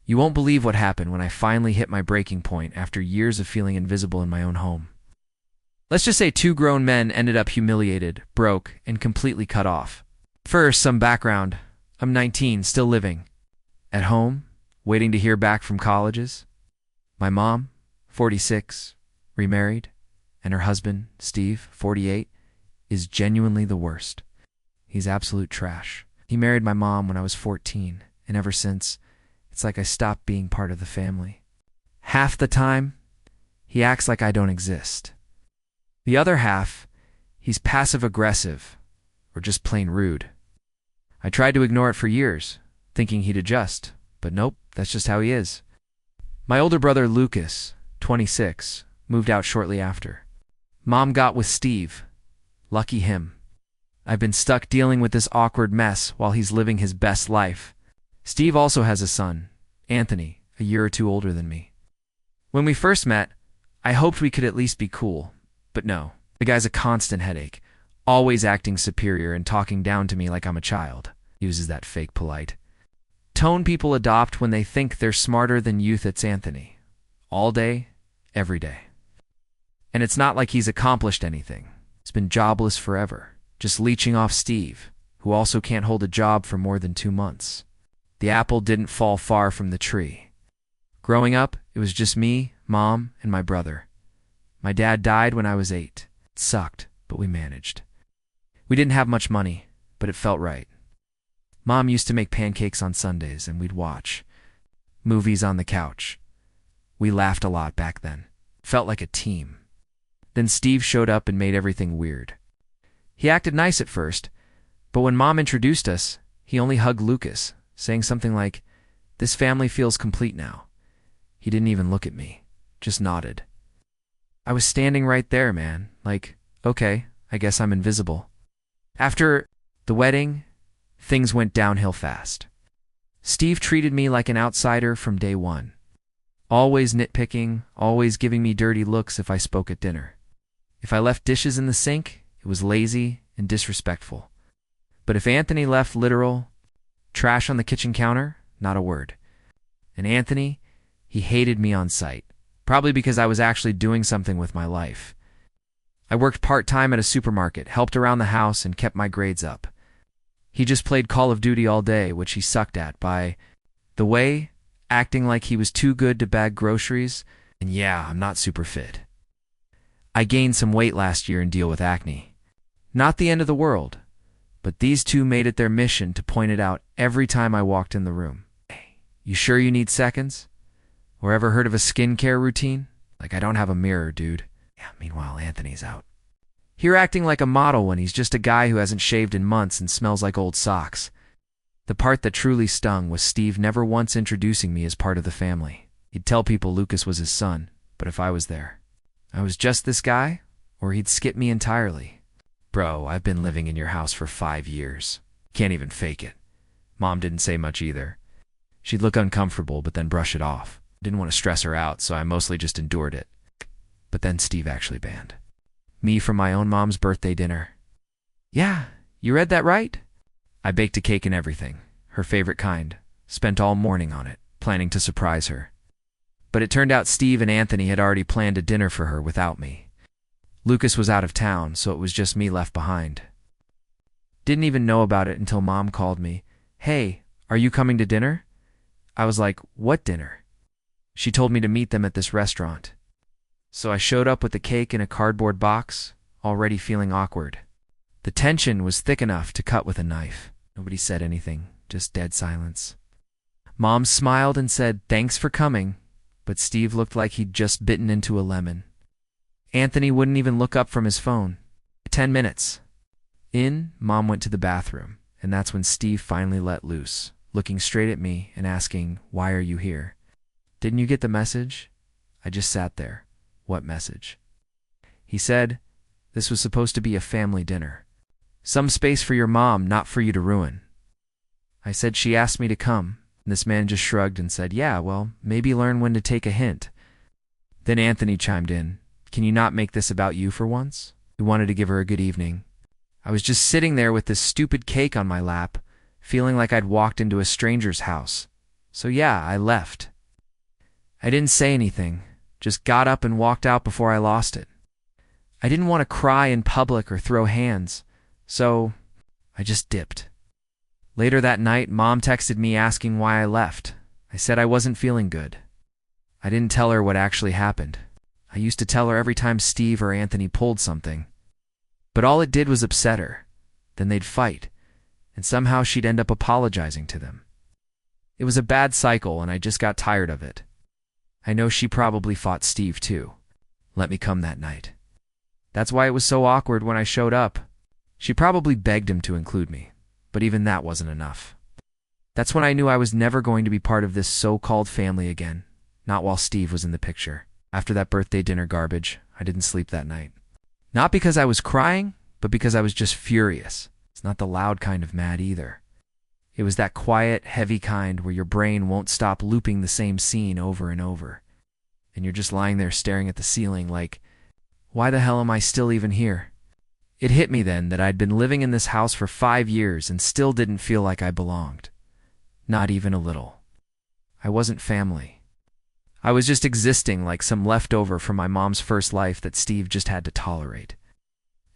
You won't believe what happened when I finally hit my breaking point after years of feeling invisible in my own home. Let's just say two grown men ended up humiliated, broke, and completely cut off. First, some background. I'm 19, still living. At home, waiting to hear back from colleges. My mom, 46, remarried, and her husband, Steve, 48, is genuinely the worst. He's absolute trash. He married my mom when I was 14, and ever since, it's like I stopped being part of the family. Half the time, he acts like I don't exist. The other half, he's passive-aggressive, or just plain rude. I tried to ignore it for years, thinking he'd adjust, but nope, that's just how he is. My older brother, Lucas, 26, moved out shortly after. Mom got with Steve. Lucky him. I've been stuck dealing with this awkward mess while he's living his best life. Steve also has a son, Anthony, a year or two older than me. When we first met, I hoped we could at least be cool, but no. The guy's a constant headache, always acting superior and talking down to me like I'm a child. Uses that fake polite tone people adopt when they think they're smarter than youth. It's Anthony. All day, every day. And it's not like he's accomplished anything. He's been jobless forever, just leeching off Steve, who also can't hold a job for more than 2 months. The apple didn't fall far from the tree. Growing up, it was just me, Mom, and my brother. My dad died when I was 8. It sucked, but we managed. We didn't have much money, but it felt right. Mom used to make pancakes on Sundays, and we'd watch movies on the couch. We laughed a lot back then. Felt like a team. Then Steve showed up and made everything weird. He acted nice at first, but when Mom introduced us, he only hugged Lucas, saying something like, "This family feels complete now." He didn't even look at me, just nodded. I was standing right there, man, like, okay, I guess I'm invisible. After the wedding, things went downhill fast. Steve treated me like an outsider from day one. Always nitpicking, always giving me dirty looks if I spoke at dinner. If I left dishes in the sink, it was lazy and disrespectful. But if Anthony left literal trash on the kitchen counter, not a word. And Anthony, he hated me on sight, probably because I was actually doing something with my life. I worked part-time at a supermarket, helped around the house, and kept my grades up. He just played Call of Duty all day, which he sucked at, by the way, acting like he was too good to bag groceries, and yeah, I'm not super fit. I gained some weight last year and deal with acne. Not the end of the world, but these two made it their mission to point it out every time I walked in the room. Hey, you sure you need seconds? Or ever heard of a skincare routine? Like, I don't have a mirror, dude. Yeah, meanwhile, Anthony's out here acting like a model when he's just a guy who hasn't shaved in months and smells like old socks. The part that truly stung was Steve never once introducing me as part of the family. He'd tell people Lucas was his son, but if I was there, I was just this guy, or he'd skip me entirely. Bro, I've been living in your house for 5 years. Can't even fake it. Mom didn't say much either. She'd look uncomfortable, but then brush it off. Didn't want to stress her out, so I mostly just endured it. But then Steve actually banned me from my own mom's birthday dinner. Yeah, you read that right? I baked a cake and everything, her favorite kind, spent all morning on it, planning to surprise her. But it turned out Steve and Anthony had already planned a dinner for her without me. Lucas was out of town, so it was just me left behind. Didn't even know about it until Mom called me. "Hey, are you coming to dinner?" I was like, "What dinner?" She told me to meet them at this restaurant. So I showed up with the cake in a cardboard box, already feeling awkward. The tension was thick enough to cut with a knife. Nobody said anything, just dead silence. Mom smiled and said, "Thanks for coming," but Steve looked like he'd just bitten into a lemon. Anthony wouldn't even look up from his phone. 10 minutes. Mom went to the bathroom, and that's when Steve finally let loose, looking straight at me and asking, "Why are you here?" "Didn't you get the message?" I just sat there. "What message?" He said, "This was supposed to be a family dinner. Some space for your mom, not for you to ruin." I said she asked me to come, and this man just shrugged and said, "Yeah, well, maybe learn when to take a hint." Then Anthony chimed in, "Can you not make this about you for once?" He wanted to give her a good evening. I was just sitting there with this stupid cake on my lap, feeling like I'd walked into a stranger's house, So yeah, I left. I didn't say anything, just got up and walked out before I lost it. I didn't want to cry in public or throw hands, so I just dipped. Later that night, Mom texted me asking why I left. I said I wasn't feeling good. I didn't tell her what actually happened. I used to tell her every time Steve or Anthony pulled something. But all it did was upset her. Then they'd fight, and somehow she'd end up apologizing to them. It was a bad cycle, and I just got tired of it. I know she probably fought Steve too. Let me come that night. That's why it was so awkward when I showed up. She probably begged him to include me, but even that wasn't enough. That's when I knew I was never going to be part of this so-called family again, not while Steve was in the picture. After that birthday dinner garbage, I didn't sleep that night. Not because I was crying, but because I was just furious. It's not the loud kind of mad either. It was that quiet, heavy kind where your brain won't stop looping the same scene over and over. And you're just lying there staring at the ceiling like, why the hell am I still even here? It hit me then that I'd been living in this house for 5 years and still didn't feel like I belonged. Not even a little. I wasn't family. I was just existing like some leftover from my mom's first life that Steve just had to tolerate.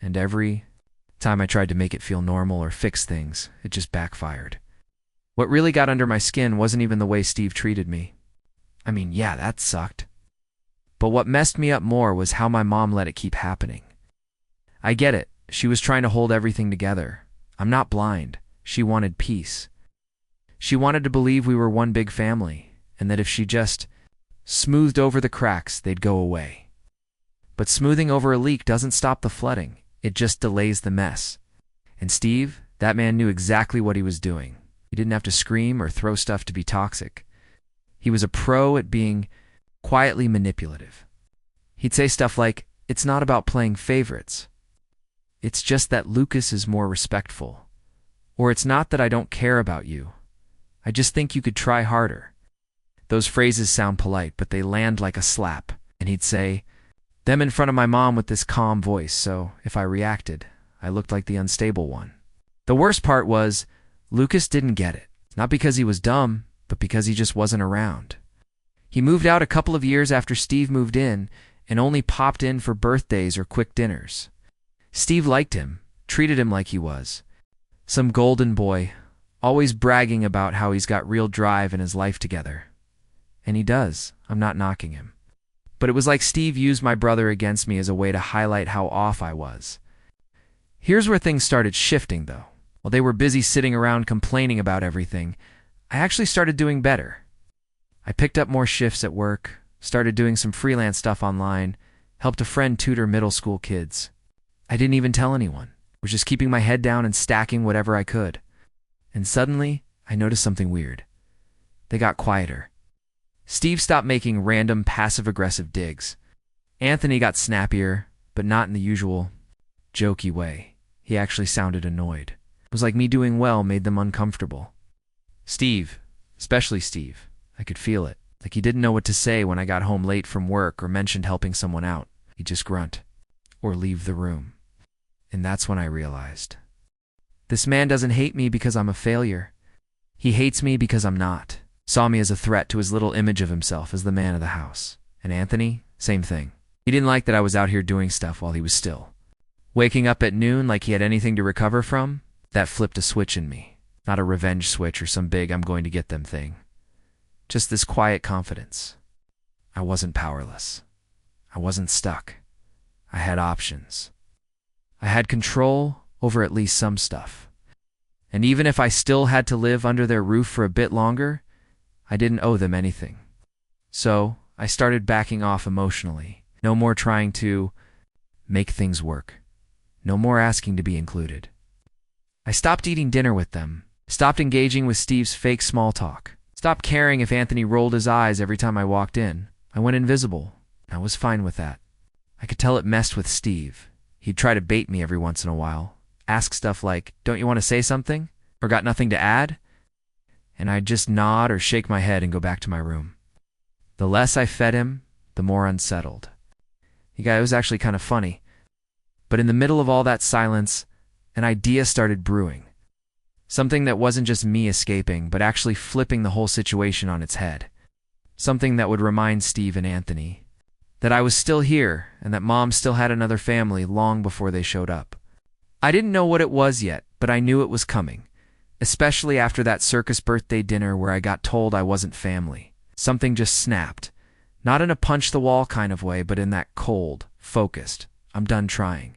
And every time I tried to make it feel normal or fix things, it just backfired. What really got under my skin wasn't even the way Steve treated me. I mean, yeah, that sucked. But what messed me up more was how my mom let it keep happening. I get it. She was trying to hold everything together. I'm not blind. She wanted peace. She wanted to believe we were one big family, and that if she just smoothed over the cracks, they'd go away. But smoothing over a leak doesn't stop the flooding. It just delays the mess. And Steve, that man knew exactly what he was doing. He didn't have to scream or throw stuff to be toxic. He was a pro at being quietly manipulative. He'd say stuff like, "It's not about playing favorites. It's just that Lucas is more respectful." Or, "It's not that I don't care about you. I just think you could try harder." Those phrases sound polite, but they land like a slap. And he'd say them in front of my mom with this calm voice, so if I reacted, I looked like the unstable one. The worst part was, Lucas didn't get it. Not because he was dumb, but because he just wasn't around. He moved out a couple of years after Steve moved in, and only popped in for birthdays or quick dinners. Steve liked him, treated him like he was some golden boy, always bragging about how he's got real drive in his life together. And he does. I'm not knocking him. But it was like Steve used my brother against me as a way to highlight how off I was. Here's where things started shifting, though. While they were busy sitting around complaining about everything, I actually started doing better. I picked up more shifts at work, started doing some freelance stuff online, helped a friend tutor middle school kids. I didn't even tell anyone. I was just keeping my head down and stacking whatever I could. And suddenly, I noticed something weird. They got quieter. Steve stopped making random passive-aggressive digs. Anthony got snappier, but not in the usual jokey way. He actually sounded annoyed. It was like me doing well made them uncomfortable. Steve, especially Steve, I could feel it. Like he didn't know what to say when I got home late from work or mentioned helping someone out. He'd just grunt or leave the room. And that's when I realized. This man doesn't hate me because I'm a failure. He hates me because I'm not. Saw me as a threat to his little image of himself as the man of the house. And Anthony, same thing. He didn't like that I was out here doing stuff while he was still. Waking up at noon like he had anything to recover from, that flipped a switch in me. Not a revenge switch or some big I'm going to get them thing. Just this quiet confidence. I wasn't powerless. I wasn't stuck. I had options. I had control over at least some stuff. And even if I still had to live under their roof for a bit longer, I didn't owe them anything. So I started backing off emotionally. No more trying to make things work. No more asking to be included. I stopped eating dinner with them. Stopped engaging with Steve's fake small talk. Stopped caring if Anthony rolled his eyes every time I walked in. I went invisible. I was fine with that. I could tell it messed with Steve. He'd try to bait me every once in a while. Ask stuff like, "Don't you want to say something?" Or "Got nothing to add?" And I'd just nod or shake my head and go back to my room. The less I fed him, the more unsettled. The guy was actually kind of funny. But in the middle of all that silence, an idea started brewing. Something that wasn't just me escaping, but actually flipping the whole situation on its head. Something that would remind Steve and Anthony that I was still here and that Mom still had another family long before they showed up. I didn't know what it was yet, but I knew it was coming, especially after that circus birthday dinner where I got told I wasn't family. Something just snapped, not in a punch-the-wall kind of way, but in that cold, focused, I'm done trying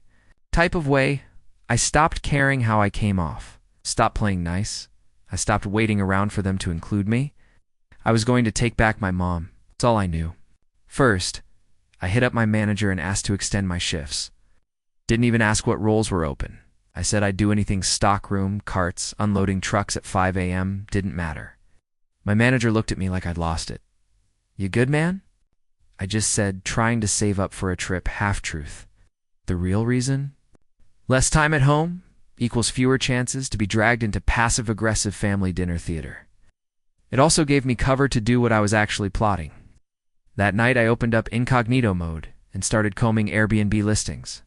type of way. I stopped caring how I came off, stopped playing nice. I stopped waiting around for them to include me. I was going to take back my mom. That's all I knew. First, I hit up my manager and asked to extend my shifts. Didn't even ask what roles were open. I said I'd do anything stockroom, carts, unloading trucks at 5 a.m., didn't matter. My manager looked at me like I'd lost it. You good, man? I just said, trying to save up for a trip, half-truth. The real reason? Less time at home equals fewer chances to be dragged into passive-aggressive family dinner theater. It also gave me cover to do what I was actually plotting. That night I opened up incognito mode and started combing Airbnb listings.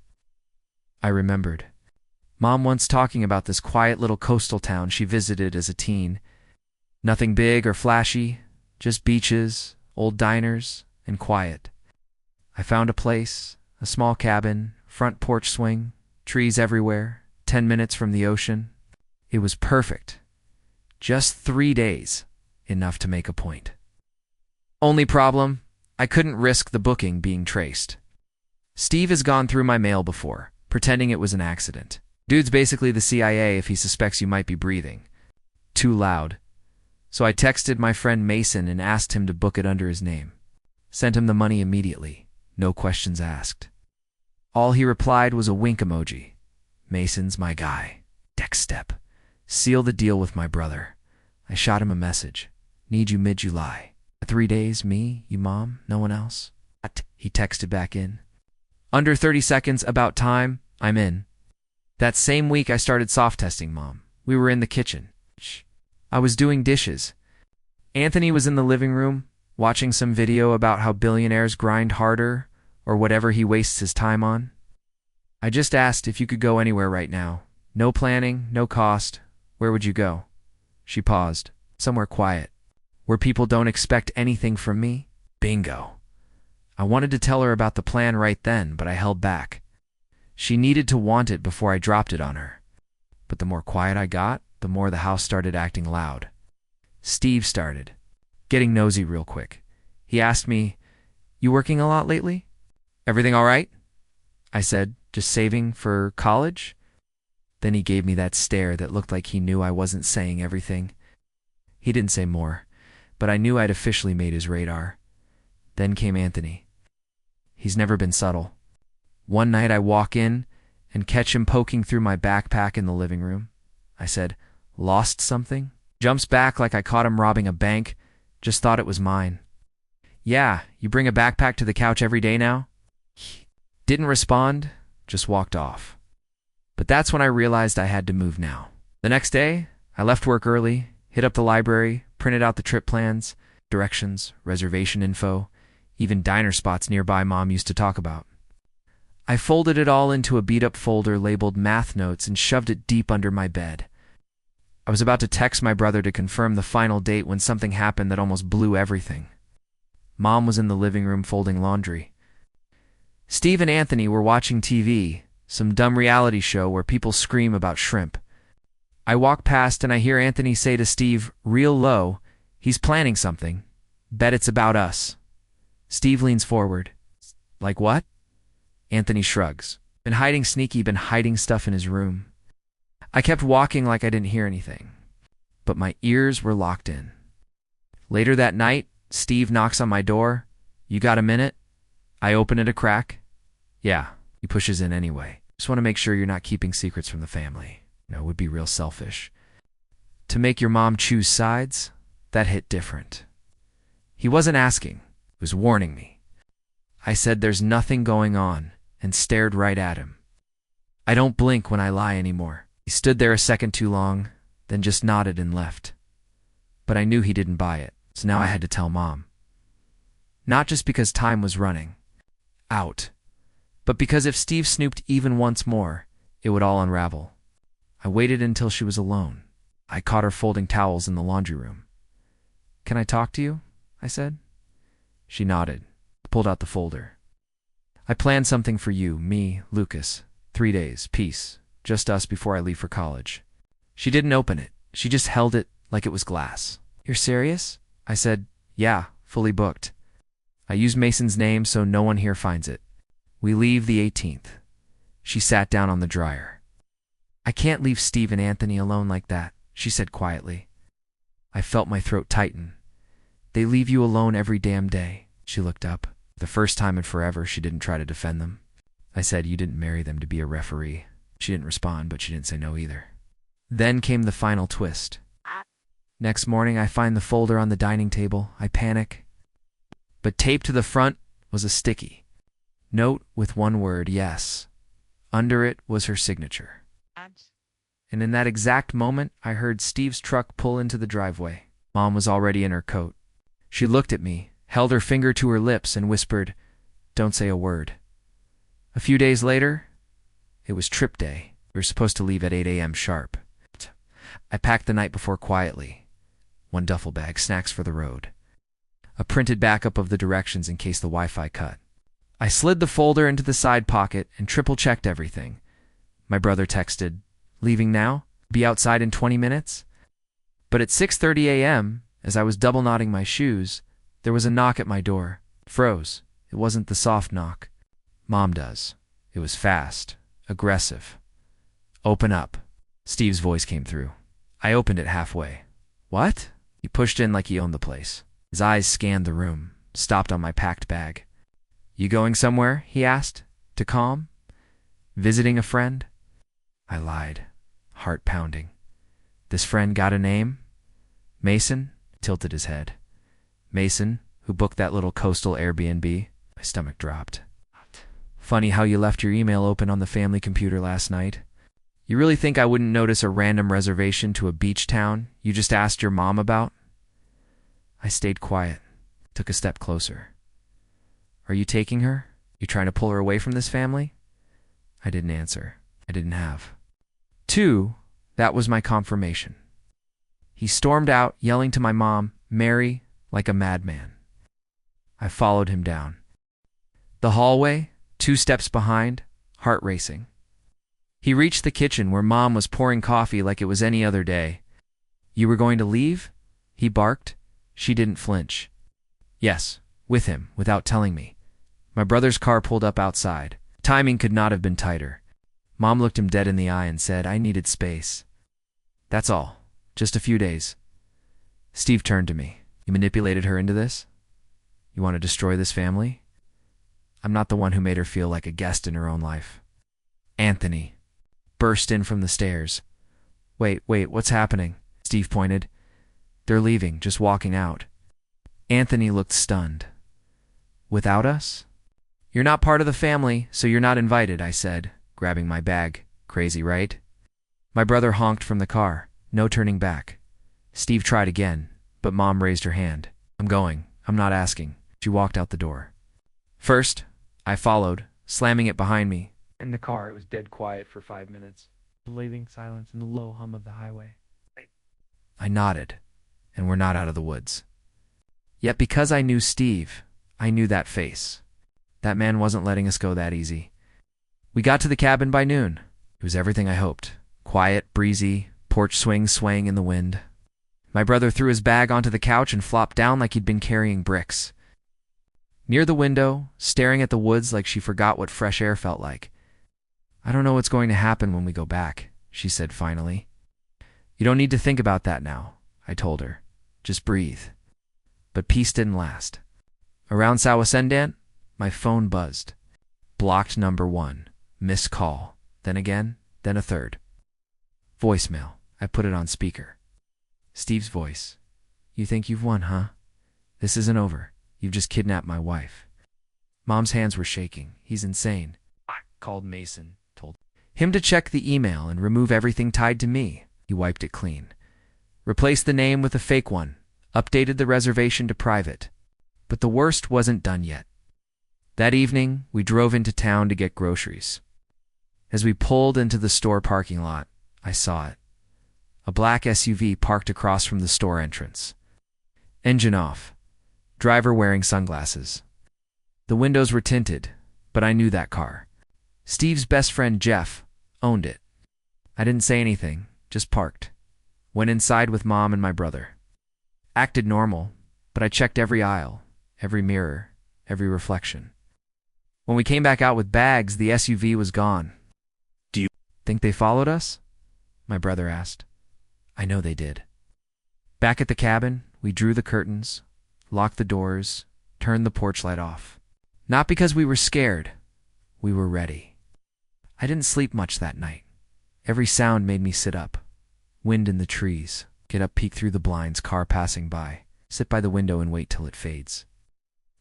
I remembered Mom once talking about this quiet little coastal town she visited as a teen. Nothing big or flashy, just beaches, old diners, and quiet. I found a place, a small cabin, front porch swing, trees everywhere, 10 minutes from the ocean. It was perfect. Just 3 days, enough to make a point. Only problem, I couldn't risk the booking being traced. Steve has gone through my mail before, pretending it was an accident. Dude's basically the CIA if he suspects you might be breathing. Too loud. So I texted my friend Mason and asked him to book it under his name. Sent him the money immediately, no questions asked. All he replied was a wink emoji. Mason's my guy. Next step. Seal the deal with my brother. I shot him a message. Need you mid-July. 3 days, me, you mom, no one else? He texted back in. Under 30 seconds, about time, I'm in. That same week I started soft testing Mom. We were in the kitchen. I was doing dishes. Anthony was in the living room, watching some video about how billionaires grind harder, or whatever he wastes his time on. I just asked if you could go anywhere right now. No planning, no cost. Where would you go? She paused. Somewhere quiet. Where people don't expect anything from me? Bingo. I wanted to tell her about the plan right then, but I held back. She needed to want it before I dropped it on her. But the more quiet I got, the more the house started acting loud. Steve started getting nosy real quick. He asked me, "You working a lot lately? Everything all right?" I said, "Just saving for college?" Then he gave me that stare that looked like he knew I wasn't saying everything. He didn't say more, but I knew I'd officially made his radar. Then came Anthony. He's never been subtle. One night I walk in and catch him poking through my backpack in the living room. I said, "Lost something?" Jumps back like I caught him robbing a bank. Just thought it was mine. "Yeah, you bring a backpack to the couch every day now?" Didn't respond, just walked off. But that's when I realized I had to move now. The next day, I left work early, hit up the library, printed out the trip plans, directions, reservation info, even diner spots nearby Mom used to talk about. I folded it all into a beat-up folder labeled math notes and shoved it deep under my bed. I was about to text my brother to confirm the final date when something happened that almost blew everything. Mom was in the living room folding laundry. Steve and Anthony were watching TV, some dumb reality show where people scream about shrimp. I walk past and I hear Anthony say to Steve, real low, he's planning something. Bet it's about us. Steve leans forward. Like what? Anthony shrugs. Been hiding stuff in his room. I kept walking like I didn't hear anything, but my ears were locked in. Later that night, Steve knocks on my door. You got a minute? I open it a crack. Yeah, he pushes in anyway. Just want to make sure you're not keeping secrets from the family. It would be real selfish. To make your mom choose sides, that hit different. He wasn't asking, he was warning me. I said there's nothing going on and stared right at him. I don't blink when I lie anymore. He stood there a second too long, then just nodded and left. But I knew he didn't buy it, so now I had to tell Mom. Not just because time was running out, but because if Steve snooped even once more, it would all unravel. I waited until she was alone. I caught her folding towels in the laundry room. "Can I talk to you?" I said. She nodded, pulled out the folder. "I planned something for you, me, Lucas. 3 days, peace, just us before I leave for college." She didn't open it. She just held it like it was glass. "You're serious?" I said. "Yeah, fully booked. I used Mason's name so no one here finds it. We leave the 18th. She sat down on the dryer. "I can't leave Steve and Anthony alone like that," she said quietly. I felt my throat tighten. "They leave you alone every damn day." She looked up. The first time in forever, she didn't try to defend them. I said, "You didn't marry them to be a referee." She didn't respond, but she didn't say no either. Then came the final twist. Next morning, I find the folder on the dining table. I panic. But taped to the front was a sticky note with one word, yes. Under it was her signature. And in that exact moment, I heard Steve's truck pull into the driveway. Mom was already in her coat. She looked at me, held her finger to her lips, and whispered, "Don't say a word." A few days later, it was trip day. We were supposed to leave at 8 a.m. sharp. I packed the night before quietly. 1 duffel bag, snacks for the road. A printed backup of the directions in case the Wi-Fi cut. I slid the folder into the side pocket and triple-checked everything. My brother texted, "Leaving now? Be outside in 20 minutes?" But at 6:30 a.m., as I was double-knotting my shoes, there was a knock at my door. Froze. It wasn't the soft knock Mom does. It was fast, aggressive. "Open up." Steve's voice came through. I opened it halfway. "What?" He pushed in like he owned the place. His eyes scanned the room, stopped on my packed bag. "You going somewhere?" he asked, to calm. "Visiting a friend?" I lied, heart pounding. "This friend got a name?" "Mason?" Tilted his head. "Mason, who booked that little coastal Airbnb?" My stomach dropped. "Funny how you left your email open on the family computer last night. You really think I wouldn't notice a random reservation to a beach town you just asked your mom about?" I stayed quiet, took a step closer. "Are you taking her? You trying to pull her away from this family?" I didn't answer. I didn't have. 2, that was my confirmation. He stormed out, yelling to my mom, "Mary," like a madman. I followed him down the hallway, 2 steps behind, heart racing. He reached the kitchen where Mom was pouring coffee like it was any other day. "You were going to leave?" he barked. She didn't flinch. "Yes, with him, without telling me." My brother's car pulled up outside. Timing could not have been tighter. Mom looked him dead in the eye and said, "I needed space. That's all. Just a few days." Steve turned to me. "You manipulated her into this? You want to destroy this family?" "I'm not the one who made her feel like a guest in her own life." Anthony burst in from the stairs. Wait, what's happening?" Steve pointed. "They're leaving, just walking out." Anthony looked stunned. "Without us?" "You're not part of the family, so you're not invited," I said, grabbing my bag. "Crazy, right?" My brother honked from the car. No turning back. Steve tried again, but Mom raised her hand. "I'm going. I'm not asking." She walked out the door. First, I followed, slamming it behind me. In the car, it was dead quiet for 5 minutes. Blazing silence and the low hum of the highway. I nodded, and we're not out of the woods. Yet because I knew Steve, I knew that face. That man wasn't letting us go that easy. We got to the cabin by noon. It was everything I hoped. Quiet, breezy, porch swings swaying in the wind. My brother threw his bag onto the couch and flopped down like he'd been carrying bricks. Near the window, staring at the woods like she forgot what fresh air felt like. "I don't know what's going to happen when we go back," she said finally. "You don't need to think about that now," I told her. "Just breathe." But peace didn't last. Around Sawasendant, my phone buzzed. Blocked number 1. Missed call. Then again, then a third. Voicemail. I put it on speaker. Steve's voice. "You think you've won, huh? This isn't over. You've just kidnapped my wife." Mom's hands were shaking. "He's insane." I called Mason, told him to check the email and remove everything tied to me. He wiped it clean. Replaced the name with a fake one. Updated the reservation to private. But the worst wasn't done yet. That evening, we drove into town to get groceries. As we pulled into the store parking lot, I saw it. A black SUV parked across from the store entrance. Engine off. Driver wearing sunglasses. The windows were tinted, but I knew that car. Steve's best friend Jeff owned it. I didn't say anything, just parked. Went inside with Mom and my brother. Acted normal, but I checked every aisle, every mirror, every reflection. When we came back out with bags, the SUV was gone. Do you think they followed us? My brother asked. I know they did. Back at the cabin, we drew the curtains, locked the doors, turned the porch light off. Not because we were scared. We were ready. I didn't sleep much that night. Every sound made me sit up. Wind in the trees. Get up, peek through the blinds, car passing by. Sit by the window and wait till it fades.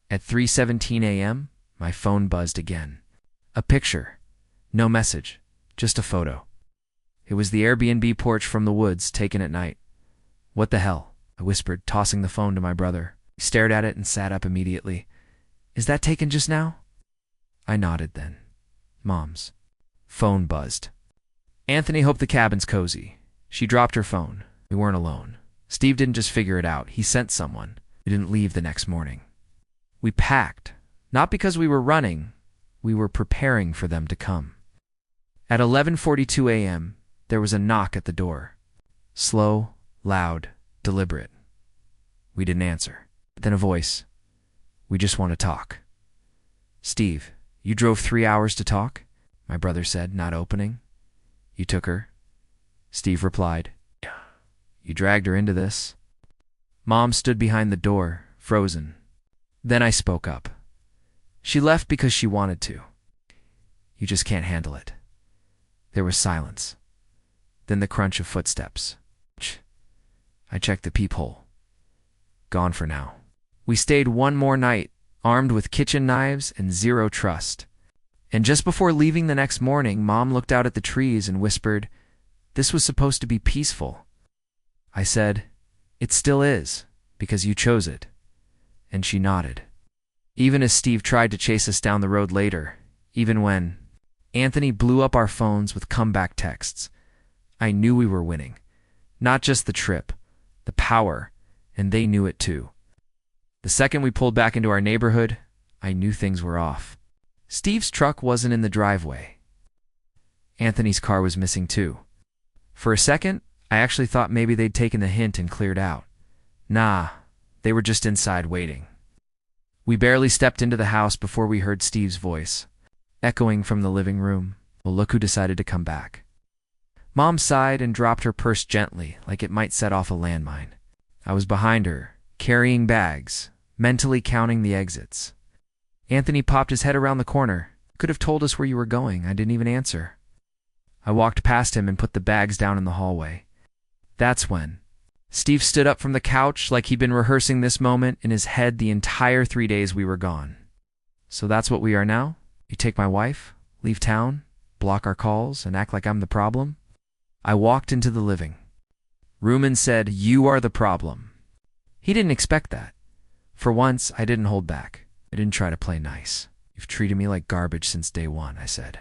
At 3:17 a.m., my phone buzzed again. A picture. No message. Just a photo. It was the Airbnb porch from the woods, taken at night. What the hell? I whispered, tossing the phone to my brother. He stared at it and sat up immediately. Is that taken just now? I nodded then. Mom's. Phone buzzed. Anthony hoped the cabin's cozy. She dropped her phone. We weren't alone. Steve didn't just figure it out. He sent someone. We didn't leave the next morning. We packed. Not because we were running. We were preparing for them to come. At 11:42 a.m., there was a knock at the door. Slow, loud, deliberate. We didn't answer. Then a voice. We just want to talk. Steve, you drove 3 hours to talk? My brother said, not opening. You took her? Steve replied. Yeah. You dragged her into this? Mom stood behind the door, frozen. Then I spoke up. She left because she wanted to. You just can't handle it. There was silence. Then the crunch of footsteps. I checked the peephole. Gone for now. We stayed one more night, armed with kitchen knives and zero trust. And just before leaving the next morning, Mom looked out at the trees and whispered, this was supposed to be peaceful. I said, it still is, because you chose it. And she nodded. Even as Steve tried to chase us down the road later, even when Anthony blew up our phones with comeback texts, I knew we were winning. Not just the trip, the power, and they knew it too. The second we pulled back into our neighborhood, I knew things were off. Steve's truck wasn't in the driveway. Anthony's car was missing too. For a second, I actually thought maybe they'd taken the hint and cleared out. Nah, they were just inside waiting. We barely stepped into the house before we heard Steve's voice, echoing from the living room. Well, look who decided to come back. Mom sighed and dropped her purse gently, like it might set off a landmine. I was behind her, carrying bags, mentally counting the exits. Anthony popped his head around the corner. Could have told us where you were going. I didn't even answer. I walked past him and put the bags down in the hallway. That's when Steve stood up from the couch like he'd been rehearsing this moment in his head the entire 3 days we were gone. So that's what we are now? You take my wife, leave town, block our calls, and act like I'm the problem? I walked into the living room and said, you are the problem. He didn't expect that. For once, I didn't hold back. I didn't try to play nice. You've treated me like garbage since day one, I said.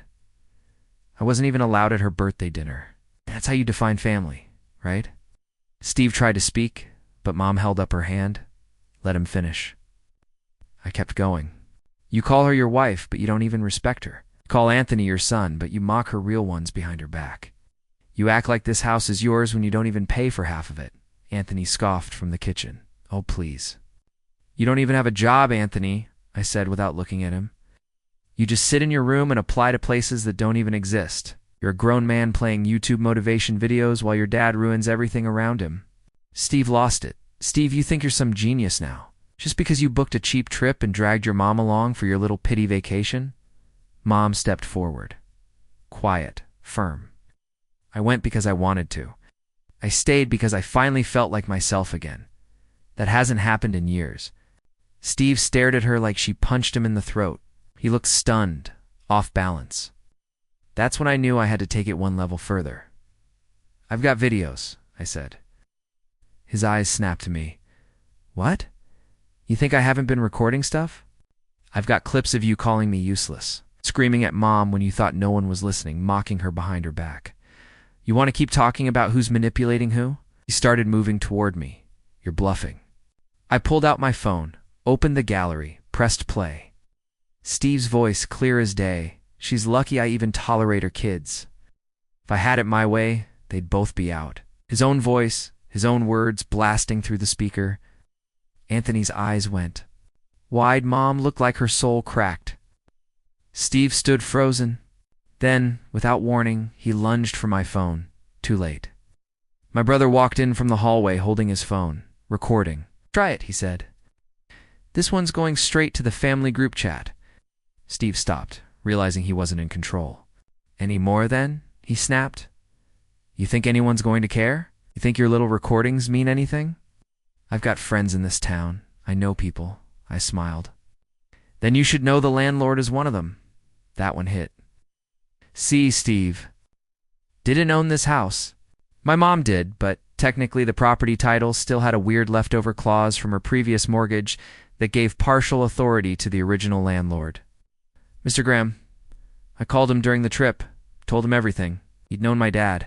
I wasn't even allowed at her birthday dinner. That's how you define family, right? Steve tried to speak, but Mom held up her hand. Let him finish. I kept going. You call her your wife, but you don't even respect her. You call Anthony your son, but you mock her real ones behind her back. You act like this house is yours when you don't even pay for half of it. Anthony scoffed from the kitchen. Oh, please. You don't even have a job, Anthony, I said without looking at him. You just sit in your room and apply to places that don't even exist. You're a grown man playing YouTube motivation videos while your dad ruins everything around him. Steve lost it. Steve, you think you're some genius now. Just because you booked a cheap trip and dragged your mom along for your little pity vacation? Mom stepped forward. Quiet, firm. I went because I wanted to. I stayed because I finally felt like myself again. That hasn't happened in years. Steve stared at her like she punched him in the throat. He looked stunned, off balance. That's when I knew I had to take it one level further. I've got videos, I said. His eyes snapped to me. What? You think I haven't been recording stuff? I've got clips of you calling me useless, screaming at Mom when you thought no one was listening, mocking her behind her back. You want to keep talking about who's manipulating who? He started moving toward me. You're bluffing. I pulled out my phone, opened the gallery, pressed play. Steve's voice clear as day. She's lucky I even tolerate her kids. If I had it my way, they'd both be out. His own voice, his own words blasting through the speaker. Anthony's eyes went wide. Mom looked like her soul cracked. Steve stood frozen. Then, without warning, he lunged for my phone. Too late. My brother walked in from the hallway holding his phone, recording. Try it, he said. This one's going straight to the family group chat. Steve stopped, realizing he wasn't in control. Any more then? He snapped. You think anyone's going to care? You think your little recordings mean anything? I've got friends in this town. I know people. I smiled. Then you should know the landlord is one of them. That one hit. See, Steve. Didn't own this house. My mom did, but technically the property title still had a weird leftover clause from her previous mortgage that gave partial authority to the original landlord. Mr. Graham, I called him during the trip, told him everything. He'd known my dad.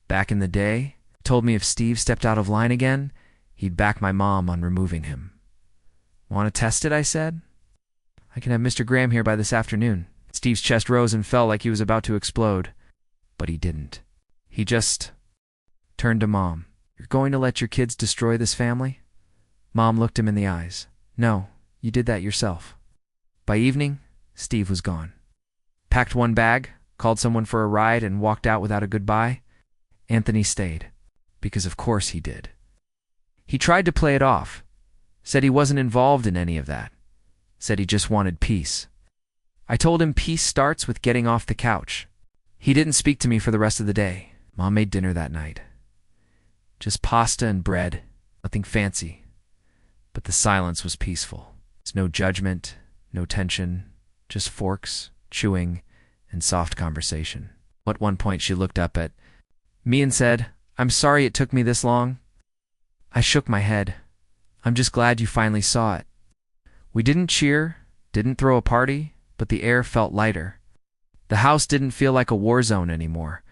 Back in the day, told me if Steve stepped out of line again, he'd back my mom on removing him. Want to test it, I said. I can have Mr. Graham here by this afternoon. Steve's chest rose and fell like he was about to explode. But he didn't. He just turned to Mom. You're going to let your kids destroy this family? Mom looked him in the eyes. No, you did that yourself. By evening, Steve was gone. Packed one bag, called someone for a ride, and walked out without a goodbye. Anthony stayed, because of course he did. He tried to play it off, said he wasn't involved in any of that, said he just wanted peace. I told him peace starts with getting off the couch. He didn't speak to me for the rest of the day. Mom made dinner that night. Just pasta and bread, nothing fancy. But the silence was peaceful. There's no judgment, no tension, just forks, chewing, and soft conversation. At one point she looked up at me and said, I'm sorry it took me this long. I shook my head. I'm just glad you finally saw it. We didn't cheer, didn't throw a party, but the air felt lighter. The house didn't feel like a war zone anymore.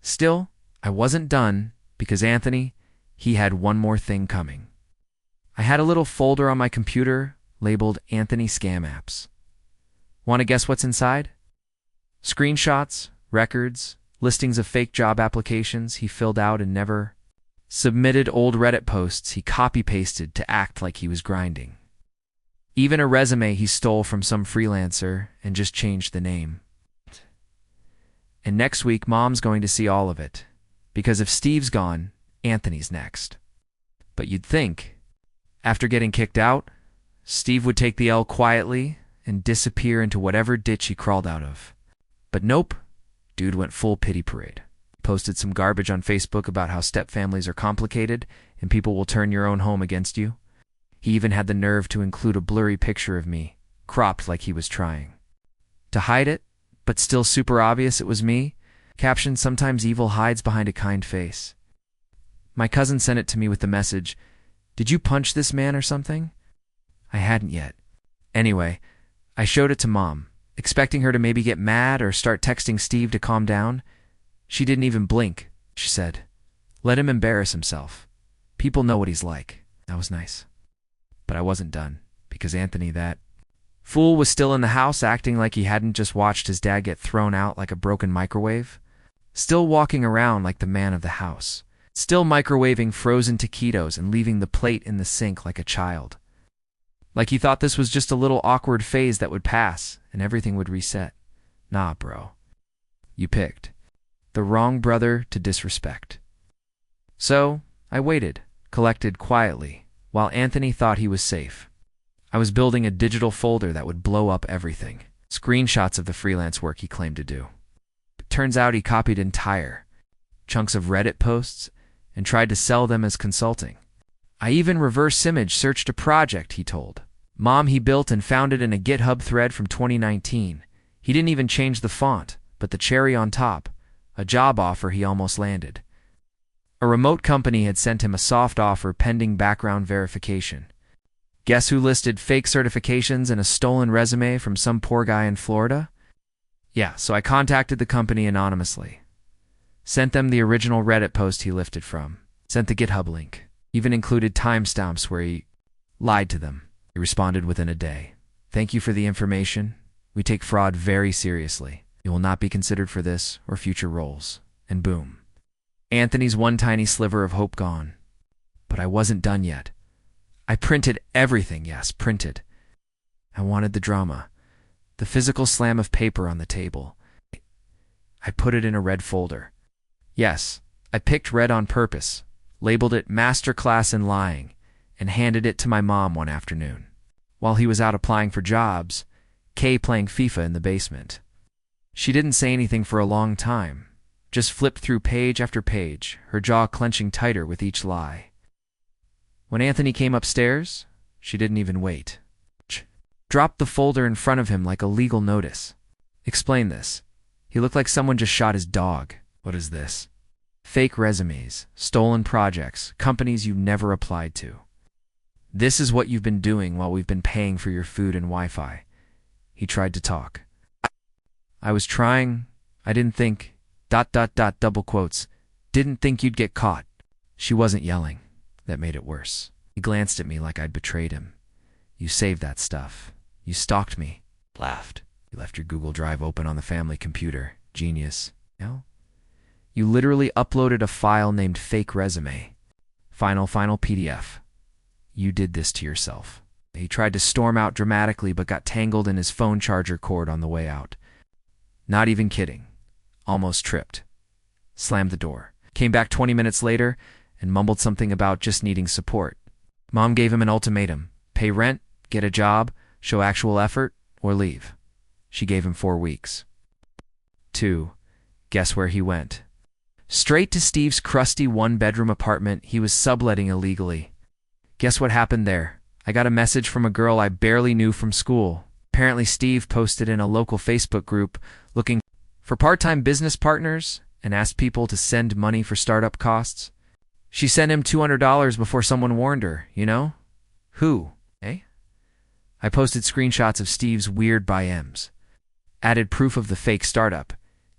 Still, I wasn't done, because Anthony, he had one more thing coming. I had a little folder on my computer labeled Anthony Scam Apps. Want to guess what's inside? Screenshots, records, listings of fake job applications he filled out and never submitted, old Reddit posts he copy-pasted to act like he was grinding. Even a resume he stole from some freelancer and just changed the name. And next week, Mom's going to see all of it. Because if Steve's gone, Anthony's next. But you'd think, after getting kicked out, Steve would take the L quietly and disappear into whatever ditch he crawled out of. But nope, dude went full pity parade. Posted some garbage on Facebook about how stepfamilies are complicated and people will turn your own home against you. He even had the nerve to include a blurry picture of me, cropped like he was trying to hide it, but still super obvious it was me. Captioned, sometimes evil hides behind a kind face. My cousin sent it to me with the message, did you punch this man or something? I hadn't yet. Anyway, I showed it to Mom, expecting her to maybe get mad or start texting Steve to calm down. She didn't even blink. She said, let him embarrass himself. People know what he's like. That was nice. But I wasn't done, because Anthony, that fool, was still in the house acting like he hadn't just watched his dad get thrown out like a broken microwave. Still walking around like the man of the house. Still microwaving frozen taquitos and leaving the plate in the sink like a child. Like he thought this was just a little awkward phase that would pass and everything would reset. Nah, bro. You picked the wrong brother to disrespect. So, I waited, collected quietly, while Anthony thought he was safe. I was building a digital folder that would blow up everything. Screenshots of the freelance work he claimed to do. It turns out he copied entire chunks of Reddit posts and tried to sell them as consulting. I even reverse image searched a project he told Mom he built and found it in a GitHub thread from 2019. He didn't even change the font, but the cherry on top, a job offer he almost landed. A remote company had sent him a soft offer pending background verification. Guess who listed fake certifications and a stolen resume from some poor guy in Florida? Yeah, so I contacted the company anonymously. Sent them the original Reddit post he lifted from. Sent the GitHub link. Even included timestamps where he lied to them. He responded within a day. Thank you for the information. We take fraud very seriously. You will not be considered for this or future roles. And boom. Anthony's one tiny sliver of hope gone. But I wasn't done yet. I printed everything, yes, printed. I wanted the drama. The physical slam of paper on the table. I put it in a red folder. Yes, I picked red on purpose, labeled it Masterclass in Lying, and handed it to my mom one afternoon. While he was out applying for jobs, Kay playing FIFA in the basement. She didn't say anything for a long time, just flipped through page after page, her jaw clenching tighter with each lie. When Anthony came upstairs, she didn't even wait. Dropped the folder in front of him like a legal notice. Explain this. He looked like someone just shot his dog. What is this? Fake resumes, stolen projects, companies you never applied to. This is what you've been doing while we've been paying for your food and Wi-Fi. He tried to talk. I was trying. I didn't think, ... double quotes, didn't think you'd get caught. She wasn't yelling. That made it worse. He glanced at me like I'd betrayed him. You saved that stuff. You stalked me. Laughed. You left your Google Drive open on the family computer. Genius. No? You literally uploaded a file named Fake Resume. Final PDF. You did this to yourself. He tried to storm out dramatically but got tangled in his phone charger cord on the way out. Not even kidding. Almost tripped. Slammed the door. Came back 20 minutes later and mumbled something about just needing support. Mom gave him an ultimatum. Pay rent, get a job, show actual effort, or leave. She gave him 4 weeks. 2. Guess where he went? Straight to Steve's crusty one-bedroom apartment he was subletting illegally. Guess what happened there? I got a message from a girl I barely knew from school. Apparently Steve posted in a local Facebook group looking for part-time business partners and asked people to send money for startup costs. She sent him $200 before someone warned her, you know? Who? Eh? I posted screenshots of Steve's weird BIMs, added proof of the fake startup,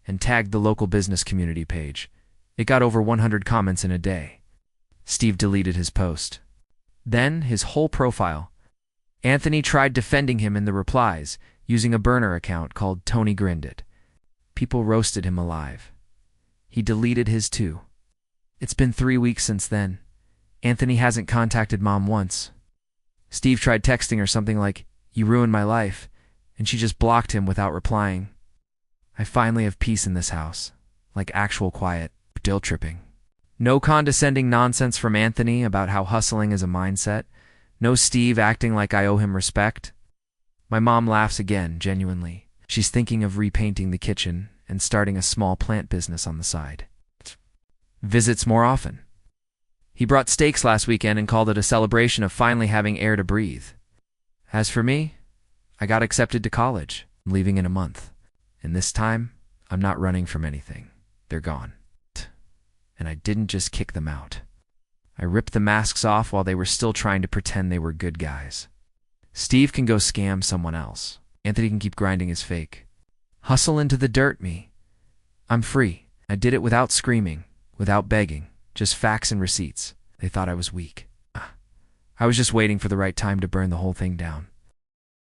and tagged the local business community page. It got over 100 comments in a day. Steve deleted his post. Then his whole profile. Anthony tried defending him in the replies, using a burner account called Tony Grinded. People roasted him alive. He deleted his too. It's been 3 weeks since then. Anthony hasn't contacted Mom once. Steve tried texting her something like, "You ruined my life," and she just blocked him without replying. I finally have peace in this house, like actual quiet, guilt tripping. No condescending nonsense from Anthony about how hustling is a mindset. No Steve acting like I owe him respect. My mom laughs again, genuinely. She's thinking of repainting the kitchen and starting a small plant business on the side. Visits more often. He brought steaks last weekend and called it a celebration of finally having air to breathe. As for me, I got accepted to college. I'm leaving in a month. And this time, I'm not running from anything. They're gone. And I didn't just kick them out. I ripped the masks off while they were still trying to pretend they were good guys. Steve can go scam someone else. Anthony can keep grinding his fake. Hustle into the dirt, me. I'm free. I did it without screaming, without begging, just facts and receipts. They thought I was weak. I was just waiting for the right time to burn the whole thing down.